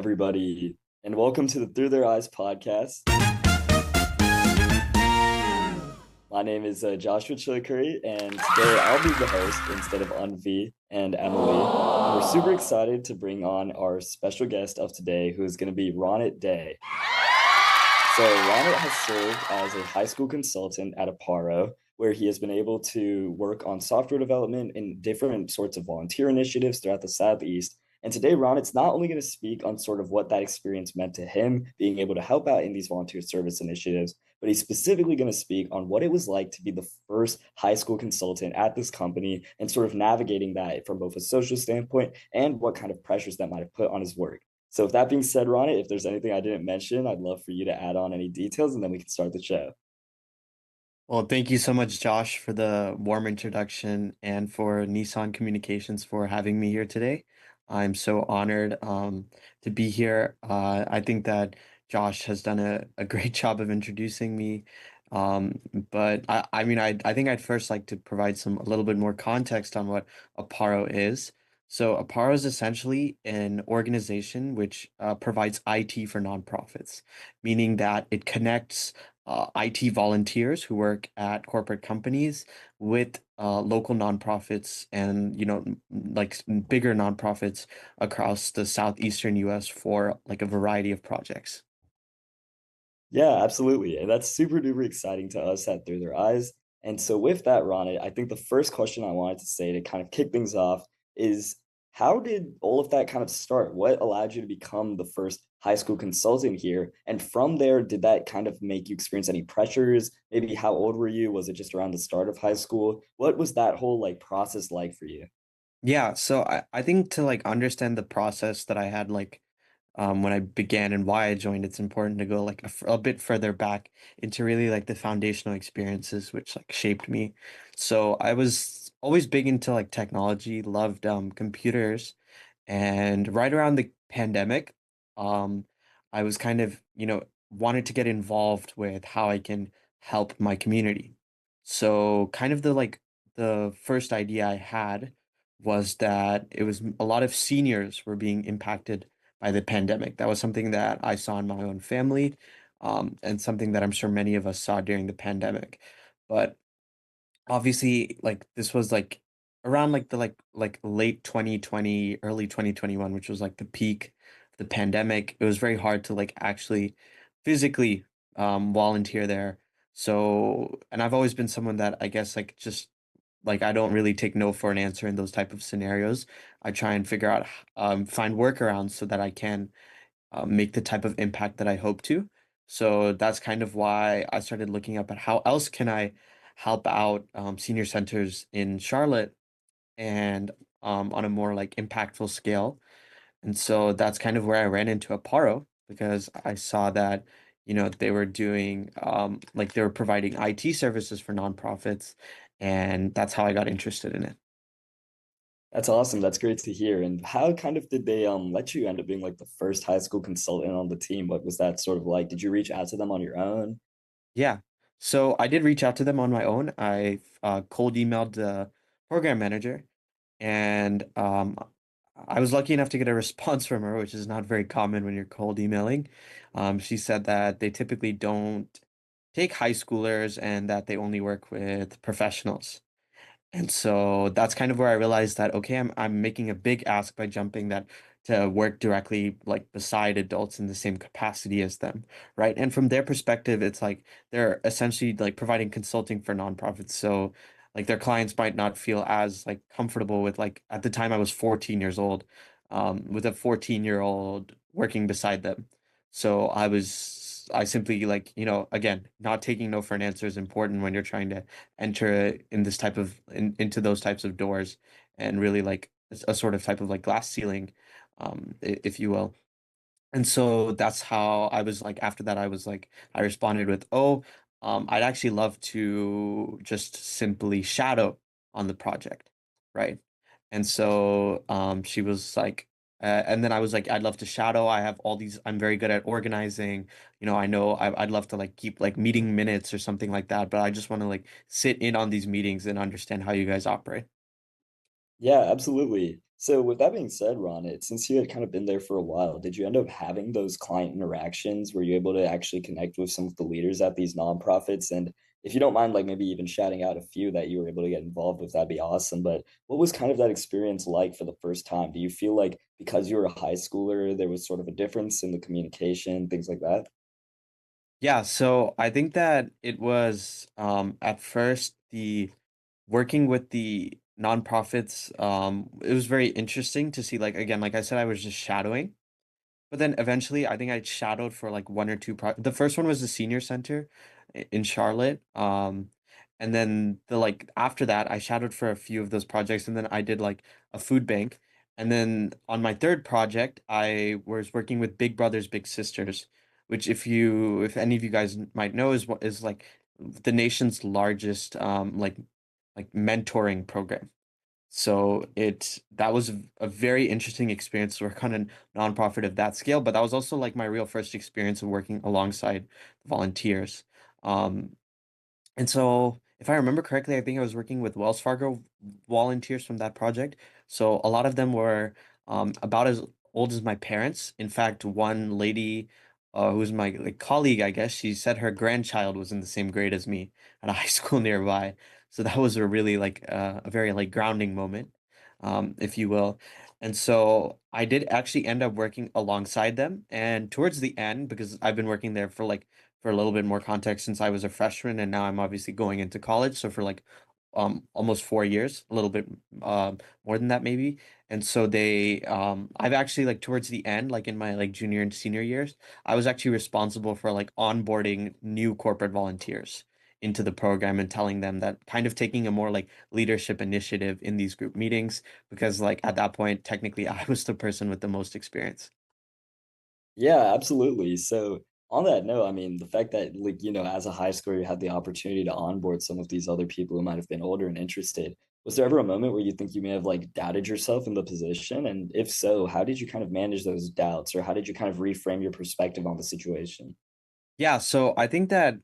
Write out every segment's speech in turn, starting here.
everybody, and welcome to the Through Their Eyes podcast. My name is Joshua Chillicurry, and today I'll be the host instead of Anvi and Emily. And we're super excited to bring on our special guest of today, who is going to be Ronit Dey. So Ronit has served as a high school consultant at Aparo, where he has been able to work on software development in different sorts of volunteer initiatives throughout the Southeast. And today, Ronit's not only going to speak on sort of what that experience meant to him, being able to help out in these volunteer service initiatives, but he's specifically going to speak on what it was like to be the first high school consultant at this company and sort of navigating that from both a social standpoint and what kind of pressures that might have put on his work. So with that being said, Ronnie, if there's anything I didn't mention, I'd love for you to add on any details and then we can start the show. Well, thank you so much, Josh, for the warm introduction and for Nissan Communications for having me here today. I'm so honored to be here. I think that Josh has done a great job of introducing me. But I think I'd first like to provide a little bit more context on what Aparo is. So Aparo is essentially an organization which provides IT for nonprofits, meaning that it connects IT volunteers who work at corporate companies with local nonprofits and like bigger nonprofits across the southeastern US for like a variety of projects. Yeah, absolutely. And that's super duper exciting to us at Through Their Eyes. And so with that, Ronnie, I think the first question I wanted to say to kind of kick things off is how did all of that kind of start? What allowed you to become the first high school consultant here? And from there, did that kind of make you experience any pressures? Maybe how old were you? Was it just around the start of high school? What was that whole like process like for you? Yeah, so I think to like understand the process that I had when I began and why I joined, it's important to go like a bit further back into really like the foundational experiences which like shaped me. So I was always big into like technology, loved computers, and right around the pandemic, um, I was kind of, wanted to get involved with how I can help my community. So kind of the first idea I had was that it was a lot of seniors were being impacted by the pandemic. That was something that I saw in my own family, and something that I'm sure many of us saw during the pandemic. But obviously, like this was like around like the late 2020, early 2021, which was like the peak of the pandemic. It was very hard to like actually physically volunteer there. So, and I've always been someone that I guess like just like I don't really take no for an answer in those type of scenarios. I try and figure out find workarounds so that I can make the type of impact that I hope to. So that's kind of why I started looking up at how else can I help out senior centers in Charlotte and on a more like impactful scale. And so that's kind of where I ran into Aparo because I saw that, they were doing like they were providing IT services for nonprofits, and that's how I got interested in it. That's awesome. That's great to hear. And how kind of did they let you end up being like the first high school consultant on the team? What was that sort of like? Did you reach out to them on your own? Yeah. So I did reach out to them on my own. I cold emailed the program manager, and I was lucky enough to get a response from her, which is not very common when you're cold emailing. She said that they typically don't take high schoolers and that they only work with professionals. And so that's kind of where I realized that okay, I'm making a big ask by jumping that to work directly like beside adults in the same capacity as them, right? And from their perspective, it's like they're essentially like providing consulting for nonprofits. So like their clients might not feel as like comfortable with like at the time I was 14 years old, with a 14-year-old working beside them. So I simply like, again, not taking no for an answer is important when you're trying to enter in this type of into those types of doors and really like a sort of type of like glass ceiling, if you will. And so that's how I was like after that I was like I responded with, "Oh, I'd actually love to just simply shadow on the project." Right? And so she was like and then I was like, I'd love to shadow. I have all these, I'm very good at organizing. I know I'd love to like keep like meeting minutes or something like that, but I just want to like sit in on these meetings and understand how you guys operate. Yeah, absolutely. So with that being said, Ron, since you had kind of been there for a while, did you end up having those client interactions? Were you able to actually connect with some of the leaders at these nonprofits? And if you don't mind, like maybe even shouting out a few that you were able to get involved with, that'd be awesome. But what was kind of that experience like for the first time? Do you feel like because you were a high schooler, there was sort of a difference in the communication, things like that? Yeah, so I think that it was at first the working with the nonprofits, it was very interesting to see, like, again, like I said, I was just shadowing. But then eventually, I think I shadowed for like one or two the first one was the senior center in Charlotte. And then the like after that, I shadowed for a few of those projects, and then I did like a food bank. And then on my third project, I was working with Big Brothers Big Sisters, which if any of you guys might know is what is like the nation's largest like mentoring program. So that was a very interesting experience to work on a nonprofit of that scale, but that was also like my real first experience of working alongside volunteers. Um, and so, if I remember correctly, I think I was working with Wells Fargo volunteers from that project. So a lot of them were about as old as my parents. In fact, one lady who was my like colleague, I guess, she said her grandchild was in the same grade as me at a high school nearby. So that was a really like a very like grounding moment, if you will. And so I did actually end up working alongside them. And towards the end, because I've been working there for a little bit more context, since I was a freshman and now I'm obviously going into college. So for like almost 4 years, a little bit more than that maybe. And so I've actually like towards the end, like in my like junior and senior years, I was actually responsible for like onboarding new corporate volunteers into the program and telling them that kind of taking a more like leadership initiative in these group meetings because like at that point technically I was the person with the most experience. Yeah, absolutely. So on that note, I mean, the fact that like, as a high schooler, you had the opportunity to onboard some of these other people who might have been older and interested. Was there ever a moment where you think you may have like doubted yourself in the position? And if so, how did you kind of manage those doubts, or how did you kind of reframe your perspective on the situation? Yeah, so I think that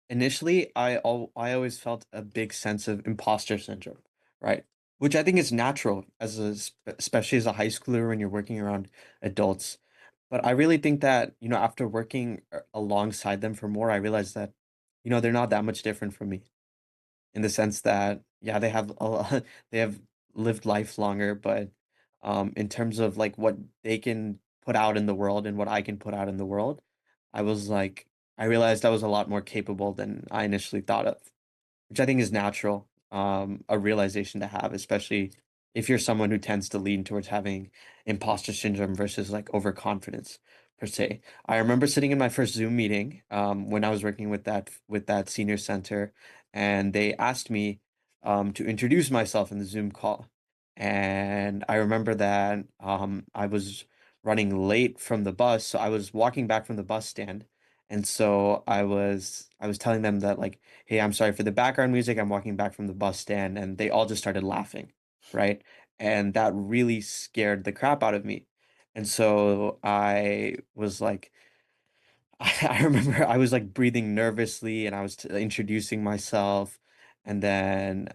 initially I always felt a big sense of imposter syndrome, right? Which I think is natural especially as a high schooler when you're working around adults. But I really think that, after working alongside them for more, I realized that, they're not that much different from me in the sense that, yeah, they have a lot, they have lived life longer, but in terms of like what they can put out in the world and what I can put out in the world, I was like, I realized I was a lot more capable than I initially thought of, which I think is natural, a realization to have, especially if you're someone who tends to lean towards having imposter syndrome versus like overconfidence per se. I remember sitting in my first Zoom meeting when I was working with that senior center, and they asked me to introduce myself in the Zoom call. And I remember that I was running late from the bus, so I was walking back from the bus stand. And so I was telling them that like, hey, I'm sorry for the background music. I'm walking back from the bus stand, and they all just started laughing, right? And that really scared the crap out of me. And so I was like, I remember I was like breathing nervously and I was introducing myself. And then,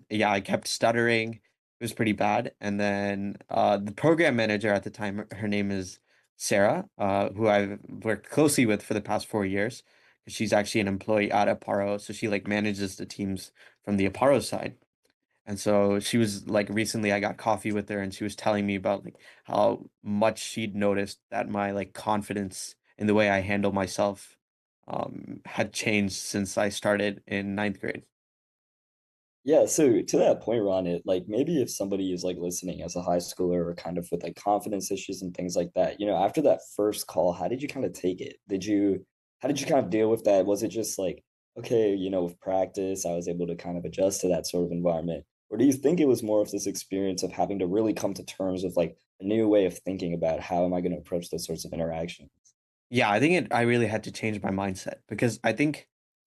yeah, I kept stuttering. It was pretty bad. And then the program manager at the time, her name is Sarah, who I've worked closely with for the past 4 years. She's actually an employee at Aparo. So she like manages the teams from the Aparo side. And so she was like recently I got coffee with her and she was telling me about like how much she'd noticed that my like confidence in the way I handle myself had changed since I started in ninth grade. Yeah, so to that point, Ron, like maybe if somebody is like listening as a high schooler or kind of with like confidence issues and things like that, after that first call, how did you kind of take it? How did you kind of deal with that? Was it just like, okay, with practice, I was able to kind of adjust to that sort of environment? Or do you think it was more of this experience of having to really come to terms with like a new way of thinking about how am I going to approach those sorts of interactions? Yeah, I really had to change my mindset because I think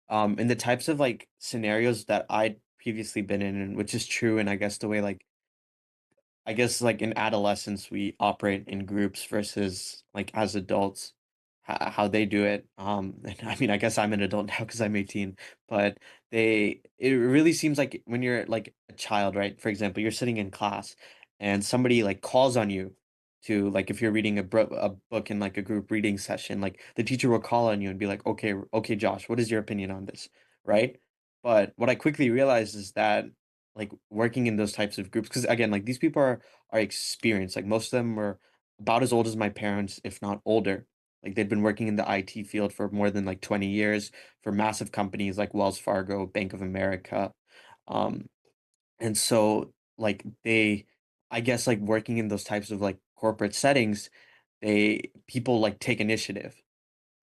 in the types of like scenarios that I'd previously been in, and which is true, and I guess like in adolescence we operate in groups versus like as adults how they do it. And I mean I guess I'm an adult now because I'm 18, but it really seems like when you're like a child, right? For example, you're sitting in class and somebody like calls on you to like if you're reading a book in like a group reading session, like the teacher will call on you and be like, okay, Josh, what is your opinion on this? Right? But what I quickly realized is that like working in those types of groups, because again, like these people are experienced. Like most of them were about as old as my parents, if not older. Like they'd been working in the IT field for more than like 20 years for massive companies like Wells Fargo, Bank of America. Um, and so like I guess like working in those types of like corporate settings, people like take initiative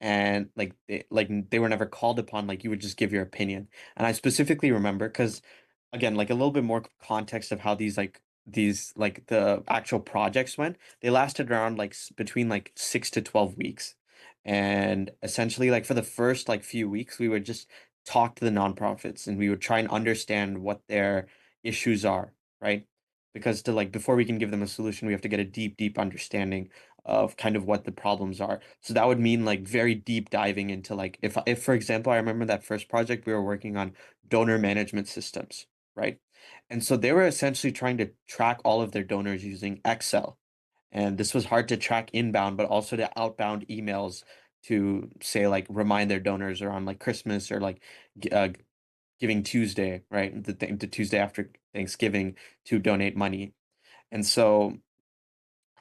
and like they were never called upon, like you would just give your opinion. And I specifically remember because again, like a little bit more context of how these like the actual projects went. They lasted around like between like 6 to 12 weeks. And essentially like for the first like few weeks we would just talk to the nonprofits and we would try and understand what their issues are, right? Because to like before we can give them a solution, we have to get a deep understanding of kind of what the problems are. So that would mean like very deep diving into like if for example, I remember that first project we were working on donor management systems, right? And so they were essentially trying to track all of their donors using Excel. And this was hard to track inbound, but also to outbound emails to say like remind their donors around like Christmas or like Giving Tuesday, right? The Tuesday after Thanksgiving to donate money. And so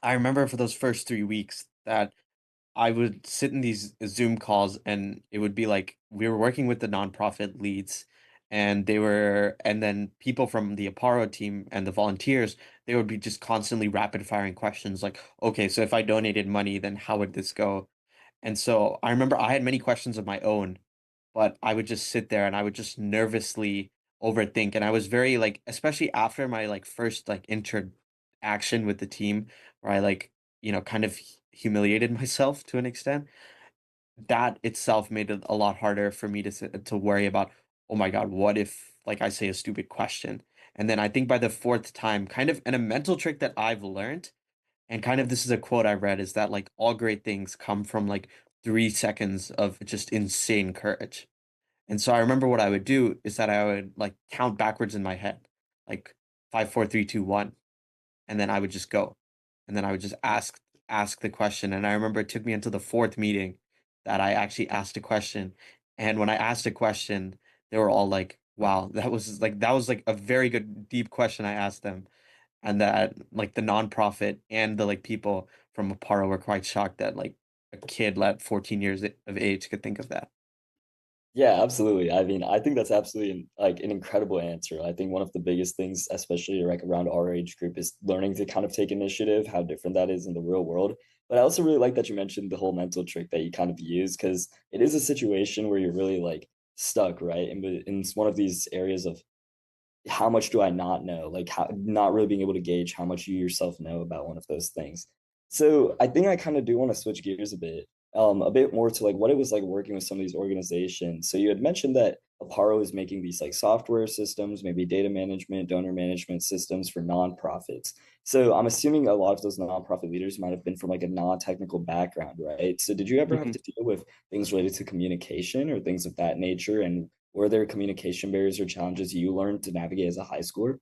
I remember for those first 3 weeks that I would sit in these Zoom calls and it would be like we were working with the nonprofit leads and then people from the Aparo team and the volunteers, they would be just constantly rapid firing questions like, okay, so if I donated money, then how would this go? And so I remember I had many questions of my own, but I would just sit there and I would just nervously overthink. And I was very like, especially after my like first like interaction with the team, where I like, kind of humiliated myself to an extent. That itself made it a lot harder for me to worry about, oh my God, what if like I say a stupid question? And then I think by the fourth time, kind of, and a mental trick that I've learned, and kind of this is a quote I read, is that like all great things come from like 3 seconds of just insane courage. And so I remember what I would do is that I would like count backwards in my head, like 5, 4, 3, 2, 1, and then I would just go, and then I would just ask the question. And I remember it took me until the fourth meeting that I actually asked a question. And when I asked a question, they were all like, "Wow, that was like a very good deep question I asked them." And that like the nonprofit and the like people from Aparo were quite shocked that like a kid at 14 years of age could think of that. Yeah, absolutely. I mean, I think that's absolutely like an incredible answer. I think one of the biggest things, especially like around our age group, is learning to kind of take initiative, how different that is in the real world. But I also really like that you mentioned the whole mental trick that you kind of use because it is a situation where you're really like stuck, right? In one of these areas of how much do I not know? Like how not really being able to gauge how much you yourself know about one of those things. So I think I kind of do want to switch gears a bit more to like what it was like working with some of these organizations. So you had mentioned that Aparo is making these like software systems, maybe data management, donor management systems for nonprofits. So I'm assuming a lot of those nonprofit leaders might have been from like a non-technical background, right? So did you ever have to deal with things related to communication or things of that nature? And were there communication barriers or challenges you learned to navigate as a high schooler?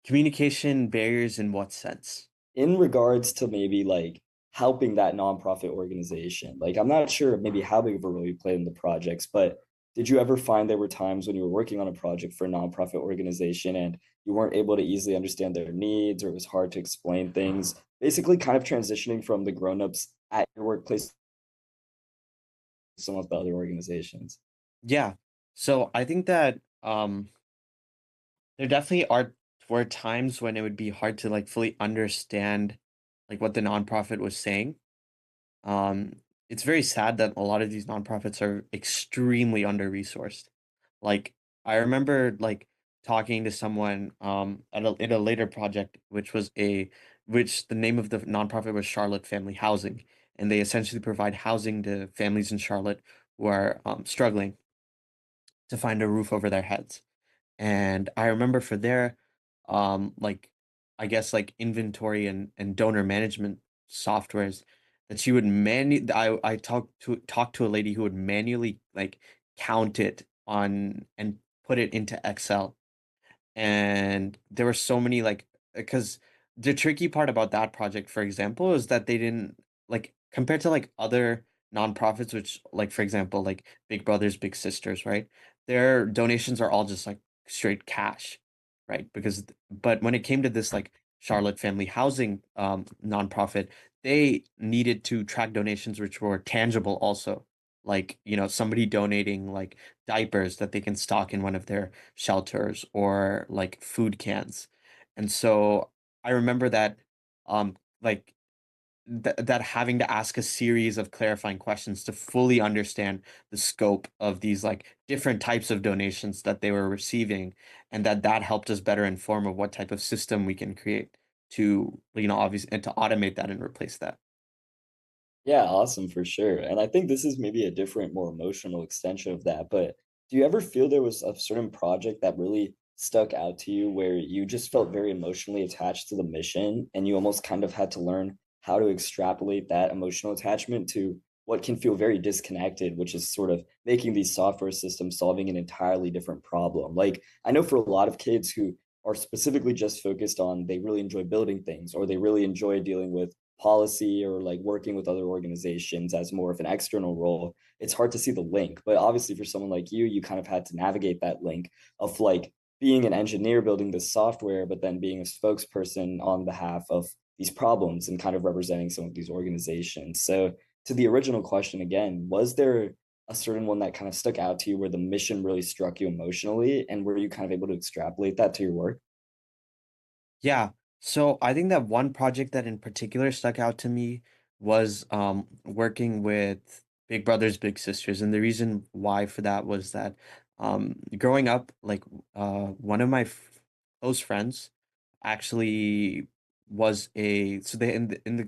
Communication barriers in what sense? In regards to maybe like helping that nonprofit organization? Like, I'm not sure maybe how big of a role you played in the projects, but did you ever find there were times when you were working on a project for a nonprofit organization and you weren't able to easily understand their needs or it was hard to explain things? Basically, kind of transitioning from the grown-ups at your workplace to some of the other organizations. Yeah. So I think that there definitely were times when it would be hard to like fully understand like what the nonprofit was saying. It's very sad that a lot of these nonprofits are extremely under-resourced. Like I remember like talking to someone in a later project which the name of the nonprofit was Charlotte Family Housing, and they essentially provide housing to families in Charlotte who are struggling to find a roof over their heads. And I remember for their like I guess like inventory and donor management softwares that she would I talked to a lady who would manually like count it on and put it into Excel. And there were so many like because the tricky part about that project, for example, is that they didn't like compared to like other nonprofits, which like for example, like Big Brothers Big Sisters, right? Their donations are all just like straight cash, right? But when it came to this like Charlotte Family Housing nonprofit, they needed to track donations which were tangible also. Like, somebody donating like diapers that they can stock in one of their shelters or like food cans. And so I remember that like that having to ask a series of clarifying questions to fully understand the scope of these like different types of donations that they were receiving, and that helped us better inform of what type of system we can create to, obviously, and to automate that and replace that. Yeah, awesome for sure. And I think this is maybe a different, more emotional extension of that. But do you ever feel there was a certain project that really stuck out to you where you just felt very emotionally attached to the mission and you almost kind of had to learn how to extrapolate that emotional attachment to what can feel very disconnected, which is sort of making these software systems solving an entirely different problem? Like, I know for a lot of kids who are specifically just focused on they really enjoy building things or they really enjoy dealing with policy or like working with other organizations as more of an external role, it's hard to see the link. But obviously, for someone like you kind of had to navigate that link of like being an engineer building this software, but then being a spokesperson on behalf of these problems and kind of representing some of these organizations. So, to the original question again, was there a certain one that kind of stuck out to you where the mission really struck you emotionally and were you kind of able to extrapolate that to your work? Yeah. So I think that one project that in particular stuck out to me was working with Big Brothers Big Sisters. And the reason why for that was that growing up, like one of my close friends actually was a so they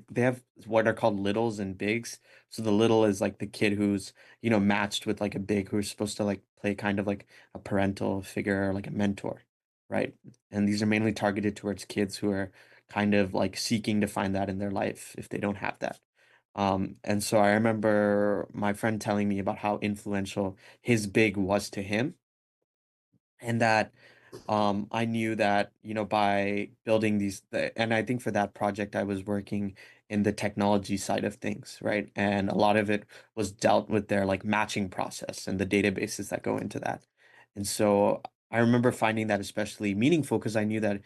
they have what are called littles and bigs. So the little is like the kid who's, matched with like a big who's supposed to like play kind of like a parental figure or like a mentor, right? And these are mainly targeted towards kids who are kind of like seeking to find that in their life if they don't have that. And so I remember my friend telling me about how influential his big was to him, and that I knew that, by building and I think for that project, I was working in the technology side of things, right? And a lot of it was dealt with their like matching process and the databases that go into that. And so I remember finding that especially meaningful because I knew that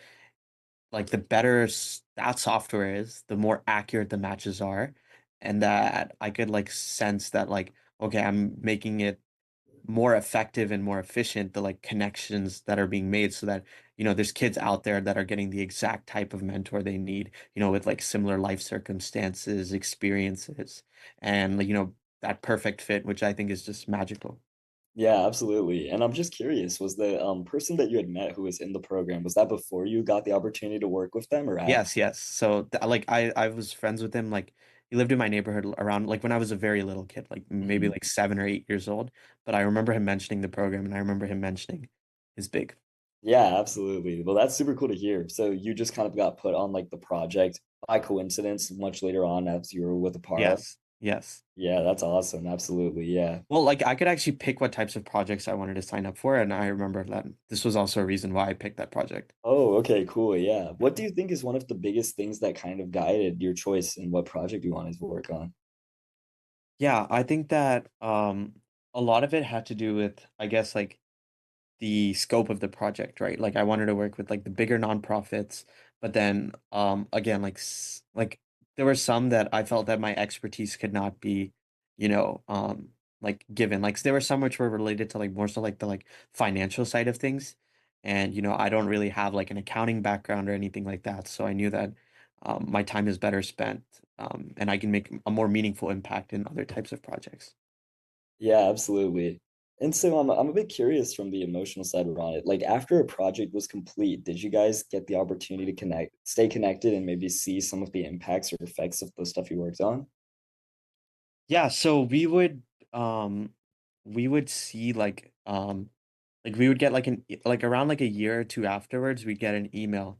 like the better that software is, the more accurate the matches are, and that I could like sense that like, okay, I'm making it more effective and more efficient, the like connections that are being made so that, there's kids out there that are getting the exact type of mentor they need, with like similar life circumstances, experiences, and like, that perfect fit, which I think is just magical. Yeah, absolutely. And I'm just curious, was the person that you had met who was in the program, was that before you got the opportunity to work with them or after? Yes, yes. So like I was friends with him, like he lived in my neighborhood around like when I was a very little kid, like maybe Mhm. like 7 or 8 years old. But I remember him mentioning the program and I remember him mentioning his big. Yeah, absolutely. Well, that's super cool to hear. So you just kind of got put on like the project by coincidence much later on as you were with Apara. Yes. Yes. Yeah, that's awesome. Absolutely. Yeah. Well, like I could actually pick what types of projects I wanted to sign up for, and I remember that this was also a reason why I picked that project. Oh, okay, cool. Yeah. What do you think is one of the biggest things that kind of guided your choice in what project you wanted to work on? Yeah, I think that a lot of it had to do with, I guess, like the scope of the project, right? Like I wanted to work with like the bigger nonprofits, but then again like there were some that I felt that my expertise could not be, you know, like given. Like there were some which were related to like more so like the like financial side of things. And I don't really have like an accounting background or anything like that. So I knew that my time is better spent, and I can make a more meaningful impact in other types of projects. Yeah, absolutely. And so I'm a bit curious from the emotional side around it. Like after a project was complete, did you guys get the opportunity to stay connected and maybe see some of the impacts or effects of the stuff you worked on? Yeah, so we would see like we would get like like around like a year or two afterwards, we'd get an email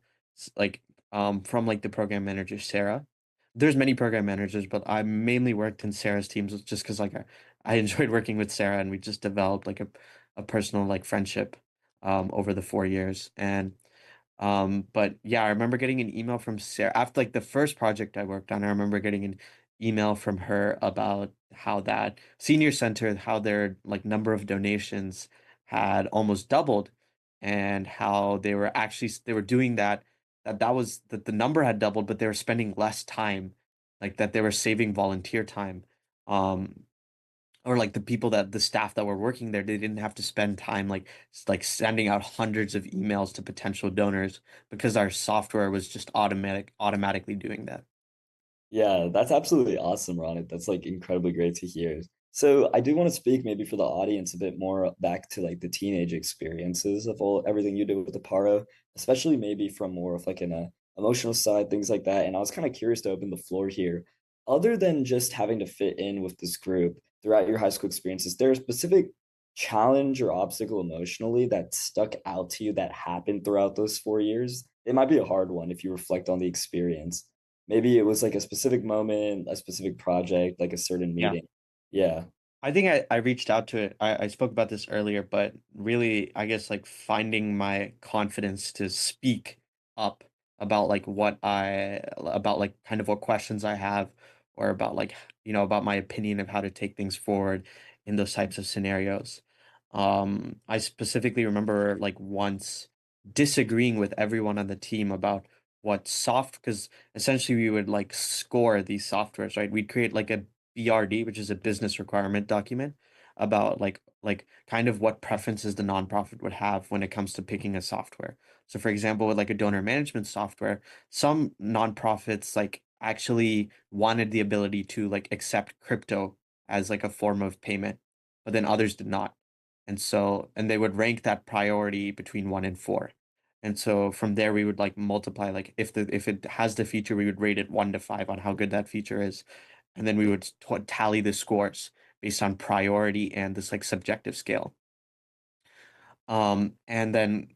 like from like the program manager Sarah. There's many program managers, but I mainly worked in Sarah's teams just because like I enjoyed working with Sarah and we just developed like a personal like friendship over the 4 years. And But yeah, I remember getting an email from Sarah after like the first project I worked on. I remember getting an email from her about how that senior center, how their like number of donations had almost doubled, and how they were doing that, that was that the number had doubled, but they were spending less time, like that they were saving volunteer time. Um, or like the staff that were working there, they didn't have to spend time like sending out hundreds of emails to potential donors because our software was just automatically doing that. Yeah, that's absolutely awesome, Ronit. That's like incredibly great to hear. So I do want to speak maybe for the audience a bit more back to like the teenage experiences of all everything you did with the Paro, especially maybe from more of like an emotional side, things like that. And I was kind of curious to open the floor here. Other than just having to fit in with this group throughout your high school experiences, is there a specific challenge or obstacle emotionally that stuck out to you that happened throughout those 4 years? It might be a hard one if you reflect on the experience. Maybe it was like a specific moment, a specific project, like a certain Yeah. meeting. Yeah. I think I reached out to it. I spoke about this earlier, but really, I guess like finding my confidence to speak up about like about like kind of what questions I have, or about like, about my opinion of how to take things forward in those types of scenarios. I specifically remember like once disagreeing with everyone on the team about because essentially we would like score these softwares, right? We'd create like a BRD, which is a business requirement document about like kind of what preferences the nonprofit would have when it comes to picking a software. So for example, with like a donor management software, some nonprofits like actually wanted the ability to like accept crypto as like a form of payment, but then others did not. And they would rank that priority between 1 and 4. And so from there we would like multiply, like if it has the feature, we would rate it 1 to 5 on how good that feature is, and then we would tally the scores based on priority and this like subjective scale. And then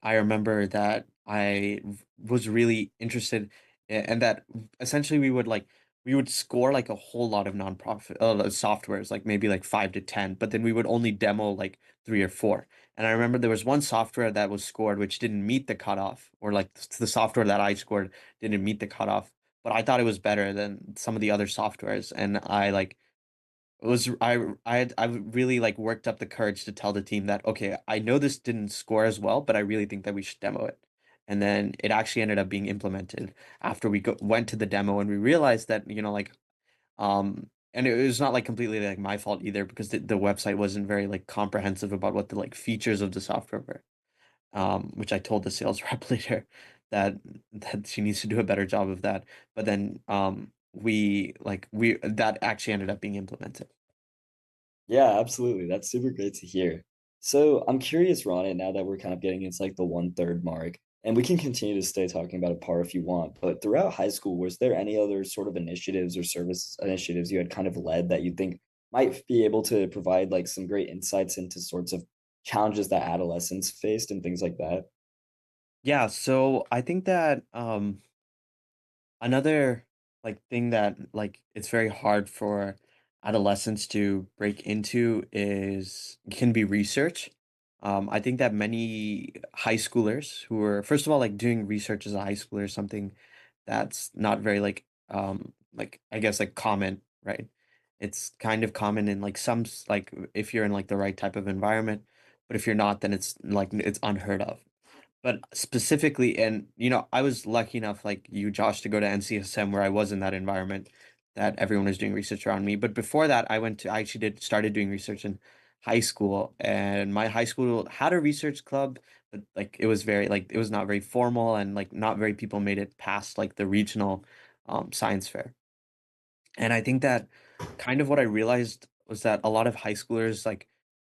I remember that was really interested, and that essentially we would score like a whole lot of nonprofit softwares, like maybe like 5 to 10, but then we would only demo like 3 or 4. And I remember there was one software that was scored which didn't meet the cutoff, or like the software that I scored didn't meet the cutoff, but I thought it was better than some of the other softwares, and I like it was I really like worked up the courage to tell the team that, okay, I know this didn't score as well, but I really think that we should demo it. And then it actually ended up being implemented after went to the demo, and we realized that, and it was not like completely like my fault either, because the website wasn't very like comprehensive about what the like features of the software were. Which I told the sales rep later that she needs to do a better job of that. But then we that actually ended up being implemented. Yeah, absolutely. That's super great to hear. So I'm curious, Ronit, now that we're kind of getting into like the 1/3 mark, and we can continue to stay talking about a par if you want, but throughout high school, was there any other sort of initiatives or service initiatives you had kind of led that you think might be able to provide like some great insights into sorts of challenges that adolescents faced and things like that? Yeah, so I think that another like thing that like it's very hard for adolescents to break into is can be research. I think that many high schoolers who are, first of all, like doing research as a high schooler is something that's not very like I guess like common, right? It's kind of common in like like if you're in like the right type of environment, but if you're not, then it's like it's unheard of. But specifically, and I was lucky enough, like you, Josh, to go to NCSM where I was in that environment that everyone was doing research around me. But before that, I actually did started doing research in high school, and my high school had a research club, but like it was very like it was not very formal, and like not very people made it past like the regional science fair. And I think that kind of what I realized was that a lot of high schoolers like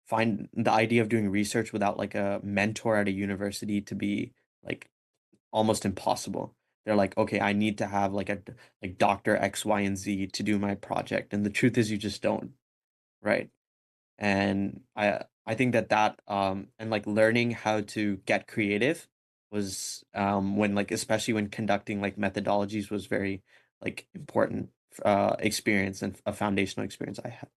find the idea of doing research without like a mentor at a university to be like almost impossible. They're like, okay, I need to have like a like Dr. X, Y, and Z to do my project. And the truth is you just don't, right? And I think that and like learning how to get creative was when like especially when conducting like methodologies was very like important experience and a foundational experience I had.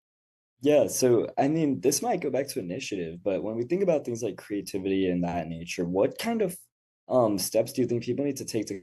Yeah, so I mean, this might go back to initiative, but when we think about things like creativity and that nature, what kind of steps do you think people need to take to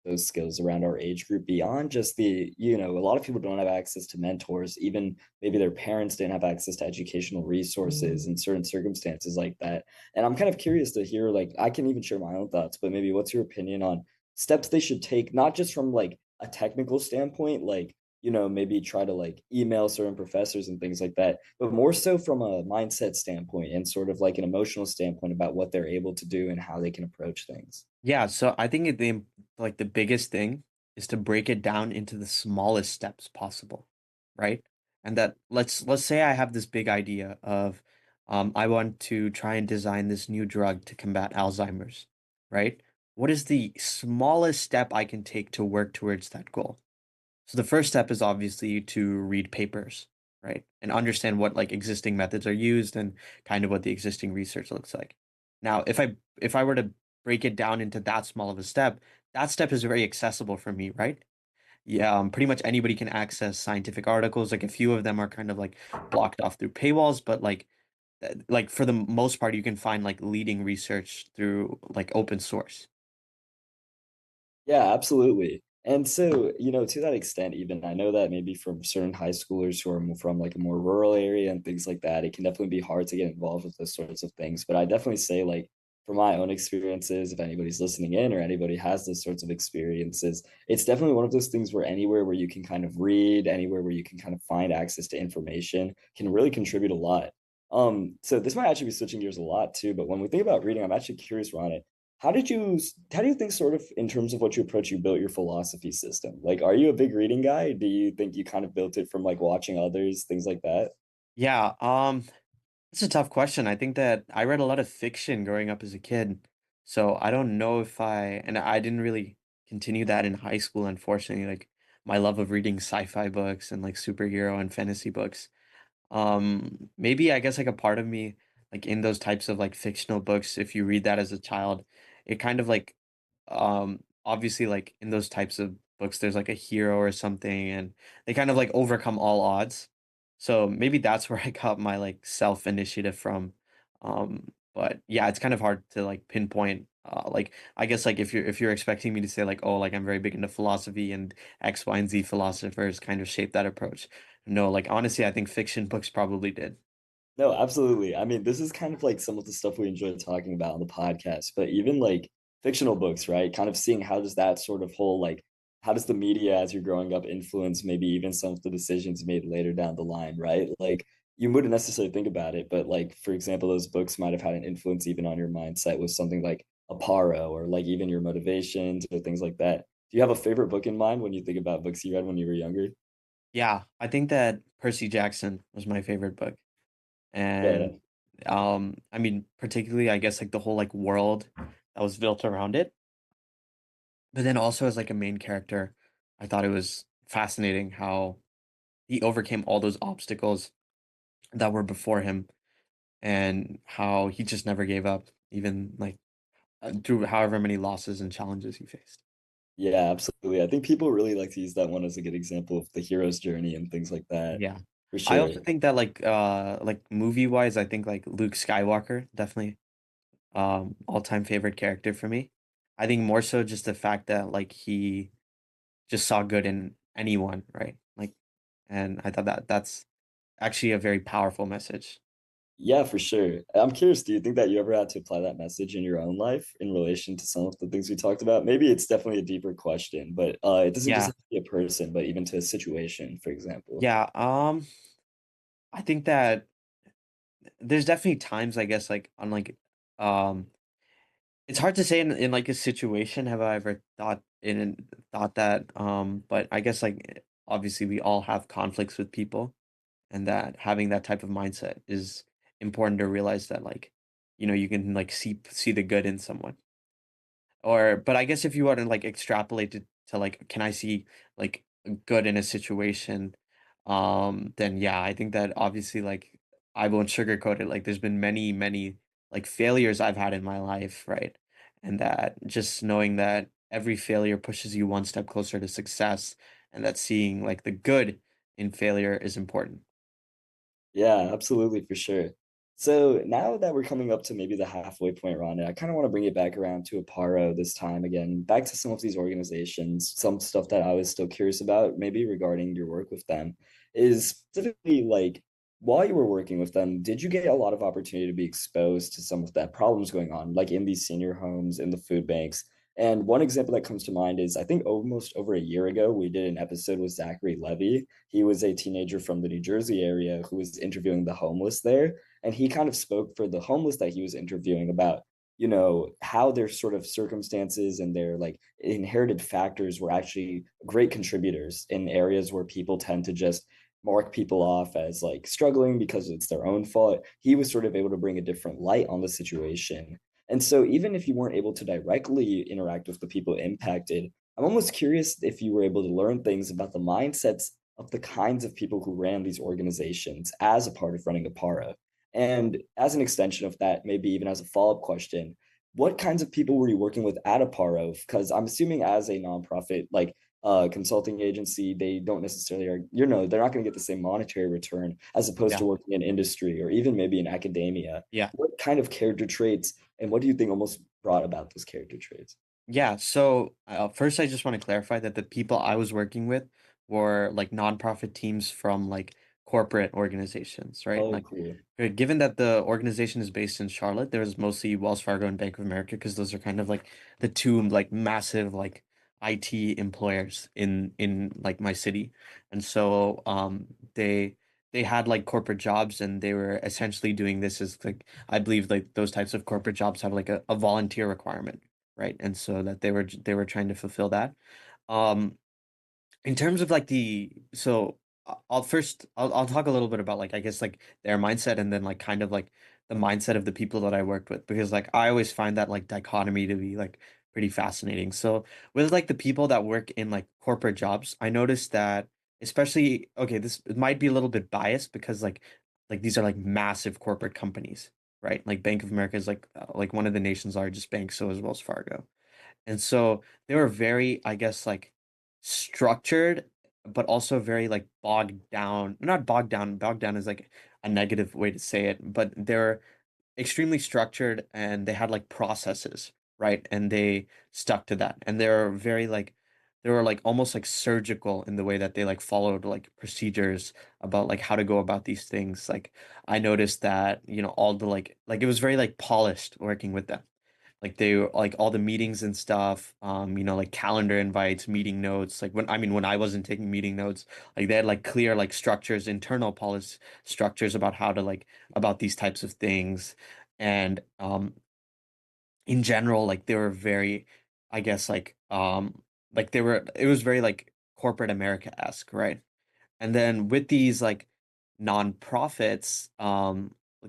those skills around our age group beyond just the, a lot of people don't have access to mentors, even maybe their parents didn't have access to educational resources in certain circumstances like that. And I'm kind of curious to hear, like, I can even share my own thoughts, but maybe what's your opinion on steps they should take, not just from like a technical standpoint, like, maybe try to like email certain professors and things like that, but more so from a mindset standpoint and sort of like an emotional standpoint about what they're able to do and how they can approach things. Yeah, so I think the biggest thing is to break it down into the smallest steps possible, right? And that let's say I have this big idea of I want to try and design this new drug to combat Alzheimer's, right? What is the smallest step I can take to work towards that goal? So the first step is obviously to read papers, right? And understand what like existing methods are used and kind of what the existing research looks like. Now, if I were to break it down into that small of a step, that step is very accessible for me, right? Yeah, pretty much anybody can access scientific articles. Like a few of them are kind of like blocked off through paywalls, but like for the most part, you can find like leading research through like open source. Yeah, absolutely. And so, to that extent, even I know that maybe from certain high schoolers who are from like a more rural area and things like that, it can definitely be hard to get involved with those sorts of things. But I definitely say, like, from my own experiences, if anybody's listening in or anybody has those sorts of experiences, it's definitely one of those things where anywhere where you can kind of read, anywhere where you can kind of find access to information can really contribute a lot. So this might actually be switching gears a lot too, but when we think about reading, I'm actually curious, Ron, how do you think sort of in terms of what you approach, you built your philosophy system? Like, are you a big reading guy? Do you think you kind of built it from like watching others, things like that? Yeah, it's a tough question. I think that I read a lot of fiction growing up as a kid. So I don't know if and I didn't really continue that in high school, unfortunately. Like my love of reading sci-fi books and like superhero and fantasy books. Maybe I guess like a part of me, like in those types of like fictional books, if you read that as a child, it kind of like obviously like in those types of books there's like a hero or something and they kind of like overcome all odds. So maybe that's where I got my like self initiative from. But yeah, it's kind of hard to like pinpoint like I guess like if you're expecting me to say like oh like I'm very big into philosophy and X, Y, and Z philosophers kind of shape that approach. No, like honestly, I think fiction books probably did. No, absolutely. I mean, this is kind of like some of the stuff we enjoy talking about on the podcast, but even like fictional books, right? Kind of seeing how does that sort of whole like how does the media as you're growing up influence maybe even some of the decisions made later down the line, right? Like you wouldn't necessarily think about it, but like for example, those books might have had an influence even on your mindset with something like Aparo or like even your motivations or things like that. Do you have a favorite book in mind when you think about books you read when you were younger? Yeah, I think that Percy Jackson was my favorite book. Yeah. And I mean particularly I guess like the whole like world that was built around it. But then also as like a main character, I thought it was fascinating how he overcame all those obstacles that were before him and how he just never gave up, even like through however many losses and challenges he faced. Yeah, absolutely. I think people really like to use that one as a good example of the hero's journey and things like that, Yeah. for I sure. also think that like movie wise, I think like Luke Skywalker definitely all-time favorite character for me. I think more so just the fact that like he just saw good in anyone, right? Like and I thought that that's actually a very powerful message. Yeah, for sure. I'm curious, do you think that you ever had to apply that message in your own life in relation to some of the things we talked about? Maybe it's definitely a deeper question, but it doesn't just Yeah. have to be a person, but even to a situation, for example. Yeah, I think that there's definitely times I guess like on like um it's hard to say in like a situation have I ever thought that but I guess like obviously we all have conflicts with people and that having that type of mindset is important to realize that like you can like see the good in someone. Or but I guess if you want to like extrapolate it to like, can I see like good in a situation? Then yeah, I think that obviously like I won't sugarcoat it. Like there's been many, many like failures I've had in my life, right? And that just knowing that every failure pushes you one step closer to success and that seeing like the good in failure is important. Yeah, absolutely, for sure. So now that we're coming up to maybe the halfway point, Rhonda, I kind of want to bring it back around to Aparo this time again, back to some of these organizations, some stuff that I was still curious about, maybe regarding your work with them, is specifically like while you were working with them, did you get a lot of opportunity to be exposed to some of that problems going on, like in these senior homes, in the food banks? And one example that comes to mind is I think almost over a year ago, we did an episode with Zachary Levy. He was a teenager from the New Jersey area who was interviewing the homeless there, and he kind of spoke for the homeless that he was interviewing about, how their sort of circumstances and their like inherited factors were actually great contributors in areas where people tend to just mark people off as like struggling because it's their own fault. He was sort of able to bring a different light on the situation. And so even if you weren't able to directly interact with the people impacted, I'm almost curious if you were able to learn things about the mindsets of the kinds of people who ran these organizations as a part of running a para. And as an extension of that, maybe even as a follow-up question, what kinds of people were you working with at Aparo? Because I'm assuming as a nonprofit, like consulting agency, they don't necessarily are, they're not going to get the same monetary return as opposed Yeah. to working in industry or even maybe in academia. Yeah. What kind of character traits and what do you think almost brought about those character traits? Yeah, so first I just want to clarify that the people I was working with were like nonprofit teams from like corporate organizations, right? Oh, Like, cool. given that the organization is based in Charlotte, there was mostly Wells Fargo and Bank of America because those are kind of like the two like massive like IT employers in like my city. And so they had like corporate jobs and they were essentially doing this as like I believe like those types of corporate jobs have like a volunteer requirement, right? And so that they were trying to fulfill that. Um, in terms of like I'll talk a little bit about like I guess like their mindset and then like kind of like the mindset of the people that I worked with because like I always find that like dichotomy to be like pretty fascinating. So with like the people that work in like corporate jobs, I noticed that especially okay, this it might be a little bit biased because like these are like massive corporate companies, right? Like Bank of America is like one of the nation's largest banks, so is Wells Fargo. And so they were very, I guess, like structured, but also very like bogged down. Not bogged down is like a negative way to say it, but they're extremely structured and they had like processes, right? And they stuck to that. And they're very like they were like almost like surgical in the way that they like followed like procedures about like how to go about these things. Like I noticed that, all the like it was very like polished working with them like they like all the meetings and stuff like calendar invites, meeting notes, like when I wasn't taking meeting notes, like they had like clear like structures, internal policy structures about how to like about these types of things. And in general like they were very, I guess, like they were it was very like corporate America-esque, right? And then with these like nonprofits,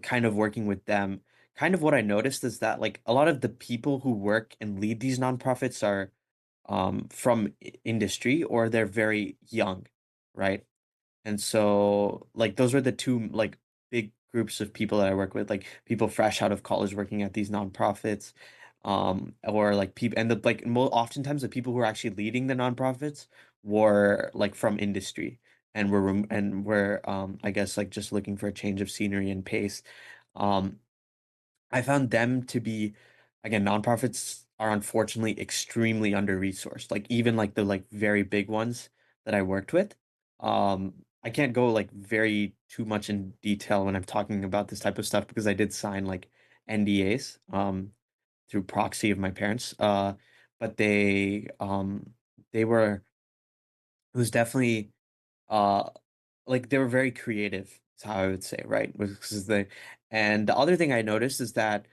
kind of working with them, kind of what I noticed is that like a lot of the people who work and lead these nonprofits are from industry or they're very young, right? And so like those were the two like big groups of people that I work with, like people fresh out of college working at these nonprofits, or like people and the like mo oftentimes the people who are actually leading the nonprofits were like from industry and were I guess like just looking for a change of scenery and pace. Um, I found them to be, again, nonprofits are unfortunately extremely under-resourced. Like even like the like very big ones that I worked with. I can't go like very too much in detail when I'm talking about this type of stuff because I did sign like NDAs through proxy of my parents. But they were it was definitely uh like they were very creative, is how I would say, right? Because and the other thing I noticed is that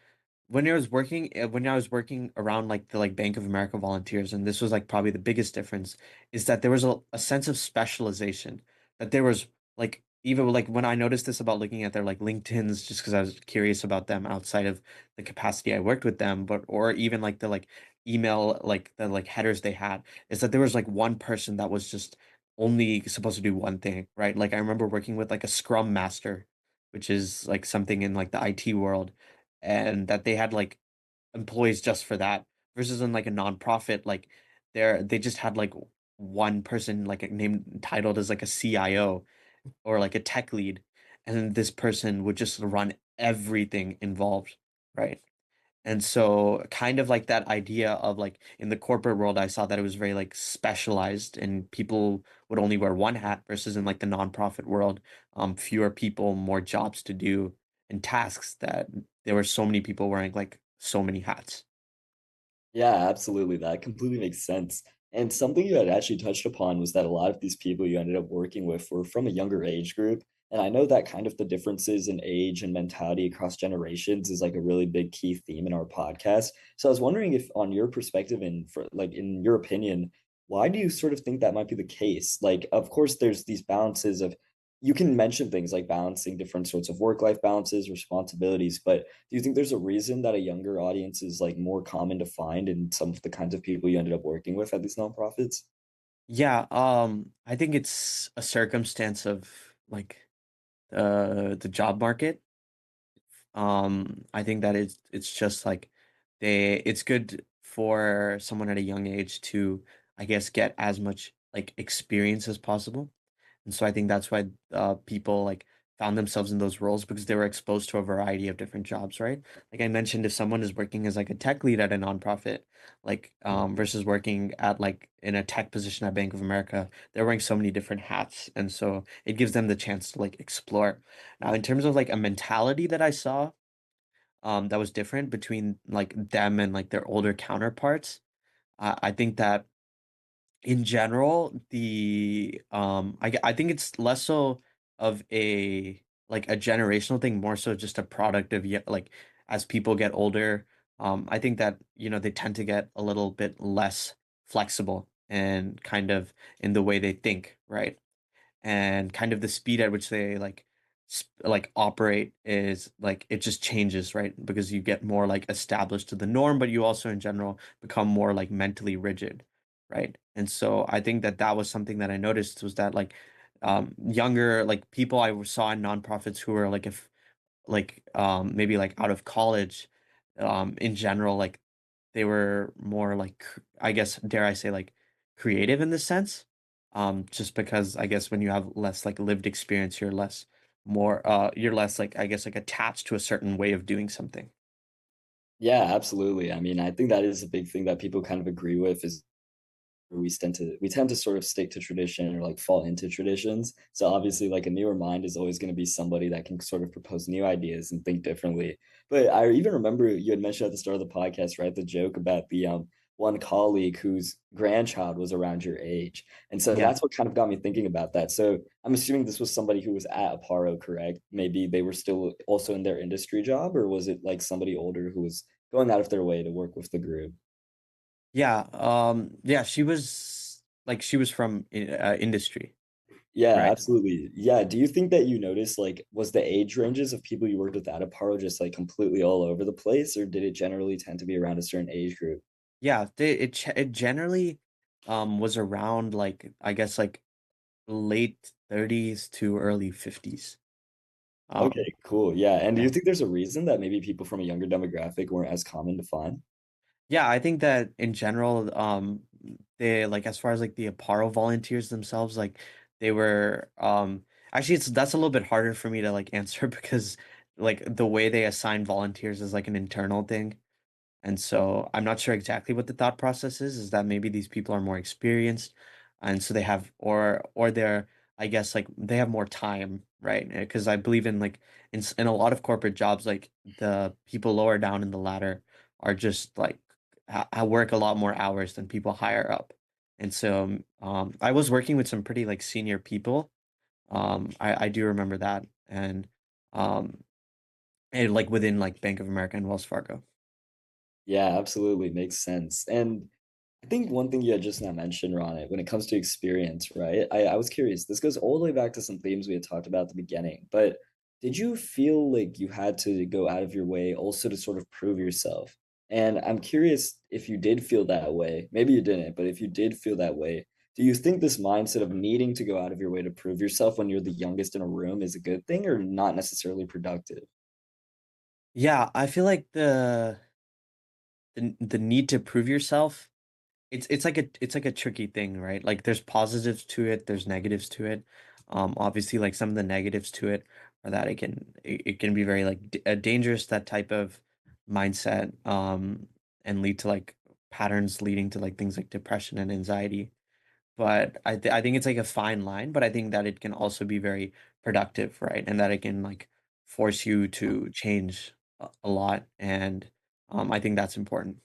when I was working around like the like Bank of America volunteers, and this was like probably the biggest difference, is that there was a sense of specialization. That there was like even like when I noticed this about looking at their like LinkedIn's just because I was curious about them outside of the capacity I worked with them, but or even like the like email like the like headers they had, is that there was like one person that was just only supposed to do one thing, right? Like I remember working with like a Scrum Master, which is like something in like the IT world, and that they had like employees just for that versus in like a nonprofit, like they just had like one person like named titled as like a CIO or like a tech lead, and then this person would just run everything involved, right? And so kind of like that idea of like in the corporate world, I saw that it was very like specialized and people would only wear one hat versus in like the nonprofit world, fewer people, more jobs to do and tasks that there were so many people wearing like so many hats. Yeah, absolutely. That completely makes sense. And something you had actually touched upon was that a lot of these people you ended up working with were from a younger age group. And I know that kind of the differences in age and mentality across generations is like a really big key theme in our podcast. So I was wondering if, on your perspective and for like in your opinion, why do you sort of think that might be the case? Like, of course, there's these balances of you can mention things like balancing different sorts of work-life balances, responsibilities, but do you think there's a reason that a younger audience is like more common to find in some of the kinds of people you ended up working with at these nonprofits? Yeah, I think it's a circumstance of like the job market. I think that it's just like it's good for someone at a young age to, I guess, get as much like experience as possible. And so I think that's why people like found themselves in those roles because they were exposed to a variety of different jobs, right? Like I mentioned, if someone is working as like a tech lead at a nonprofit, like versus working at like in a tech position at Bank of America, they're wearing so many different hats. And so it gives them the chance to like explore. Now, in terms of like a mentality that I saw, that was different between like them and like their older counterparts, I think that in general, I think it's less so of a like a generational thing, more so just a product of like as people get older, I think that they tend to get a little bit less flexible and kind of in the way they think, right? And kind of the speed at which they like operate is like it just changes, right? Because you get more like established to the norm, but you also in general become more like mentally rigid, right? And so I think that that was something that I noticed was that like younger like people I saw in nonprofits who were like if like maybe like out of college in general like they were more like I guess dare I say like creative in this sense, just because I guess when you have less like lived experience you're less like I guess like attached to a certain way of doing something. Yeah, absolutely. I mean, I think that is a big thing that people kind of agree with is we tend to sort of stick to tradition or like fall into traditions. So obviously, like a newer mind is always going to be somebody that can sort of propose new ideas and think differently. But I even remember you had mentioned at the start of the podcast, right, the joke about the one colleague whose grandchild was around your age, and so Yeah. that's what kind of got me thinking about that. So I'm assuming this was somebody who was at Aparo, correct? Maybe they were still also in their industry job, or was it like somebody older who was going out of their way to work with the group? Yeah, yeah, she was from industry, Yeah, right? absolutely. Yeah. Do you think that you noticed like was the age ranges of people you worked with at Aparo just like completely all over the place, or did it generally tend to be around a certain age group? Yeah, it generally was around like I guess like late 30s to early 50s. Um Okay, cool. Yeah. And do you yeah. think there's a reason that maybe people from a younger demographic weren't as common to find? Yeah, I think that in general, they like as far as like the Aparo volunteers themselves, like they were actually it's that's a little bit harder for me to like answer because like the way they assign volunteers is like an internal thing. And so I'm not sure exactly what the thought process is that maybe these people are more experienced and so they have or they're I guess like they have more time, right? Because I believe in like in a lot of corporate jobs like the people lower down in the ladder are just like work a lot more hours than people higher up. And so I was working with some pretty like senior people. I do remember that um and like within like Bank of America and Wells Fargo. Yeah, absolutely. Makes sense. And I think one thing you had just not mentioned, Ron, when it comes to experience, right? I was curious. This goes all the way back to some themes we had talked about at the beginning, but did you feel like you had to go out of your way also to sort of prove yourself? And I'm curious if you did feel that way. Maybe you didn't, but if you did feel that way, do you think this mindset of needing to go out of your way to prove yourself when you're the youngest in a room is a good thing or not necessarily productive? Yeah, I feel like the need to prove yourself, it's like a tricky thing, right? Like there's positives to it, there's negatives to it. Obviously like some of the negatives to it or that it can be very like dangerous, that type of mindset, and lead to like patterns leading to like things like depression and anxiety. But I think it's like a fine line, but I think that it can also be very productive, right? And that it can like force you to change a lot, and I think that's important.